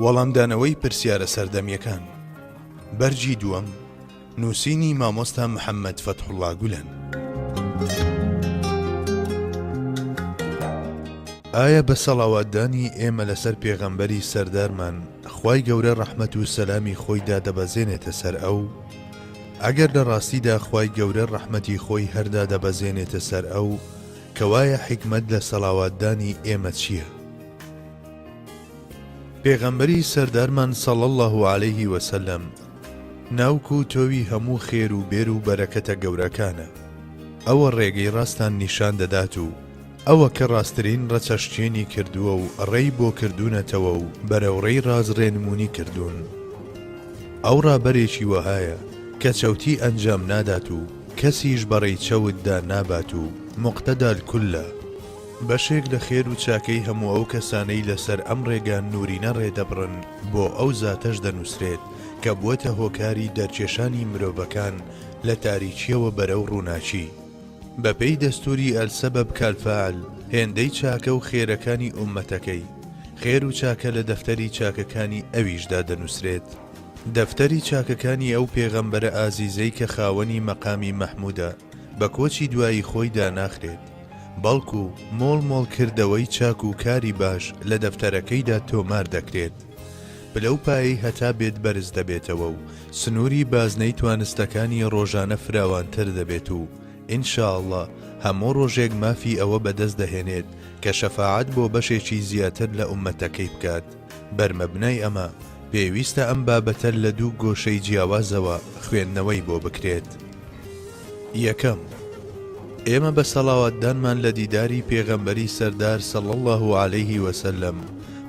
وەڵامدانەوەی پرسیارە سەردەمیەکان بەرجی دووەم نووسینی مامۆستا محەممەد فەتحوڵڵا گولەن. ئایا بە سەڵاواتدانی ئێمە لەسەر پێغەمبەری سەردارمان خوای گەورە ڕەحمەت و سەلامی خۆیدا دەبەزێنێتە سەر ئەو؟ ئەگەر لە ڕاستیدا خوای گەورە ڕەحمەتی خۆی هەردا دەبەزێنێتە سەر ئەو، کەوایە حیکمەت لە سەڵاواتدانی ئێمە چییە؟ پێغەمبەری سەردارمان صلی الله علیه وسلم ناوک و تۆوی هەموو خێر و بێر و بەرەکەتە گەورەکانە. ئەوە ڕێگەی ڕاستان نیشان دەدات و ئەوە کە ڕاستترین ڕەچەشتێنی کردووە و ڕێی بۆ کردوونەتەوە و بەرەوڕێی ڕازڕێنمونی کردوون. ئەو ڕابەرێکی وەهایە کە چەوتی ئەنجام نادات و کەسیش بەڕێی چەوتدا نابات و مقتەدال کولە. بەشێک لە خێر و چاکەی هەموو ئەو کەسانەی لەسەر ئەم ڕێگان نورینە ڕێدەبڕن بۆ ئەو زاتەش دەنووسرێت کە بووەتە هۆکاری دەرکێشانی مرۆڤەکان لە تاریکیەوە بەرەو ڕووناچی. بەپێی دەستوری ئەلسەبەب کالفاعل هێندەی چاکە و خێرەکانی ئومەتەکەی خێر و چاکە لە دەفتەری چاکەکانی ئەویشدا دەنووسرێت. دەفتەری چاکەکانی ئەو پێغەمبەرە ئازیزەی کە خاوەنی مەقامی مەحموودە بە کۆچی دوایی خۆیدا ناخرێت، بەڵکو مۆڵ کردەوەی چاک و کاری باش لە دەفتەرەکەیدا تۆمار دەکرێت. پلەو پایەی هەتا بێت بەرز دەبێتەوە و سنووری بازنەی توانستەکانی ڕۆژانە فراوانتر دەبێت و ئینشاءالله هەموو ڕۆژێک مافی ئەوە بەدەست دەهێنێت کە شەفاعەت بۆ بەشێکی زیاتر لە ئومەتەکەی بکات. بەرمەبنای ئەمە پێویستە ئەم بابەتە لە دوو گۆشەی جیاوازەوە خوێندنەوەی بۆ بکرێت. یەکەم، ئێمە بە سەڵاواتدانمان لە دیداری پێغەمبەری سەردار صلی الله علیه وسلم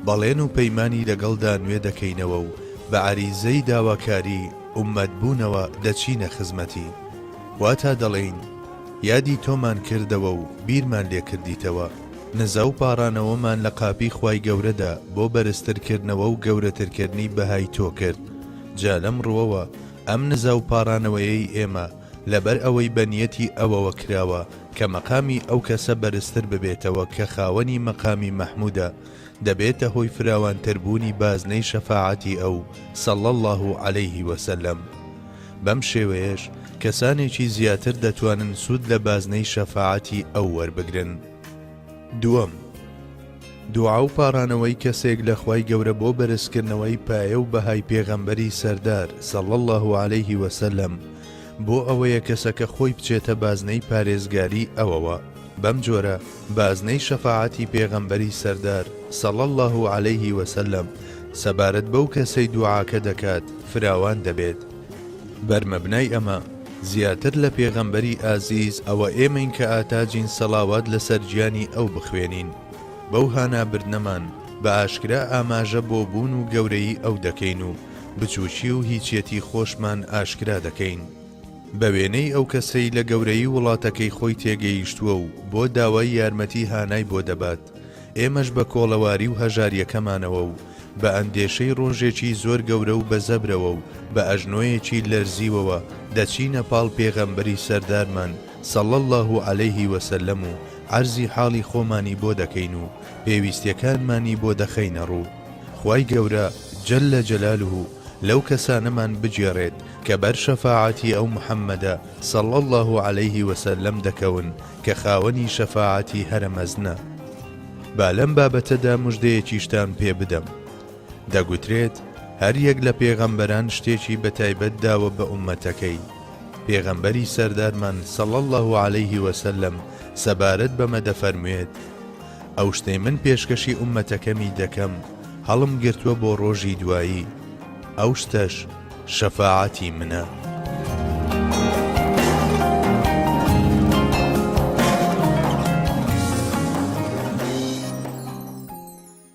بەڵێن و پەیمانی لەگەڵدا نوێ دەکەینەوە و بە عەریزەی داواکاری ئومەت بوونەوە دەچینە خزمەتی. واتە دەڵێین یادی تۆمان کردەوە و بیرمان لێ کردیتەوە، نزە و پاڕانەوەمان لە قاپی خوای گەورەدا بۆ بەرزترکردنەوە و گەورەترکردنی بەهای تۆ کرد. جا لەم ڕووەوە ئەم نزە و پاڕانەوەیەی ئێمە لەبەر ئەوەی بەنیەتی ئەوەوە کراوە کە مەقامی ئەو کەسە بەرزتر ببێتەوە کە خاوەنی مەقامی مەحموودە، دەبێتە هۆی فراوانتربوونی بازنەی شەفاعەتی ئەو صلی الله علیه وسلم. بەم شێوەیەش کەسانێکی زیاتر دەتوانن سوود لە بازنەی شەفاعەتی ئەو وەربگرن. دووەم، دوعا و پاڕانەوەی کەسێک لە خوای گەورە بۆ بەرزکردنەوەی پایە و بەهای پێغەمبەری سەردار صلی الله علیه وسلم بۆ ئەوەیە کەسەکە خۆی بچێتە بازنەی پارێزگاری ئەوەوە. بەم جۆرە بازنەی شەفاعەتی پێغەمبەری سەردار صلی الله علیه وسلم سەبارەت بەو کەسەی دوعاکە دەکات فراوان دەبێت. بەرمەبنای ئەمە زیاتر لە پێغەمبەری ئازیز ئەوە ئێمەین کە ئاتاجین سەڵاوات لەسەر گیانی ئەو بخوێنین. بەو هانابردنەمان بە ئاشکرا ئاماژە بۆ بوون و گەورەی ئەو دەکەین و بچوشی و هیچیەتی خۆشمان ئاشکرا دەکەین. بە وێنەی ئەو کەسەی لە گەورەی وڵاتەکەی خۆی تێگەیشتووە و بۆ داوای یارمەتی هانای بۆ دەبات، ئێمەش بە کۆڵەواری و هەژاریەکەمانەوە و بە ئەندێشەی ڕۆژێکی زۆر گەورە و بە زەبرەوە و بە ئەژنۆیەکی لەرزیوەوە دەچینە پاڵ پێغەمبەری سەردارمان صلی الله علیه وسلم و عەرزی حاڵی خۆمانی بۆ دەکەین و پێویستیەکانمانی بۆ دەخەینە ڕوو. خوای گەورە جەلە جەلالوه لەو کەسانەمان بجێڕێت کە بەر شەفاعەتی ئەو محەممەدە صلی الله علیه وسلم دەکەون کە خاوەنی شەفاعەتی هەرە مەزنە. با لەم بابەتەدا موژدەیەکیشتان پێ بدەم. دەگوترێت هەر یەک لە پێغەمبەران شتێکی بەتایبەت داوە بە ئومەتەکەی. پێغەمبەری سەردارمان صلی الله علیه وسلم سەبارەت بەمە دەفەرموێت ئەو شتەی من پێشکەشی ئومەتەکەمی دەکەم هەڵم گرتووە بۆ ڕۆژی دوایی، ئەو شتەش شەفاعەتی منە.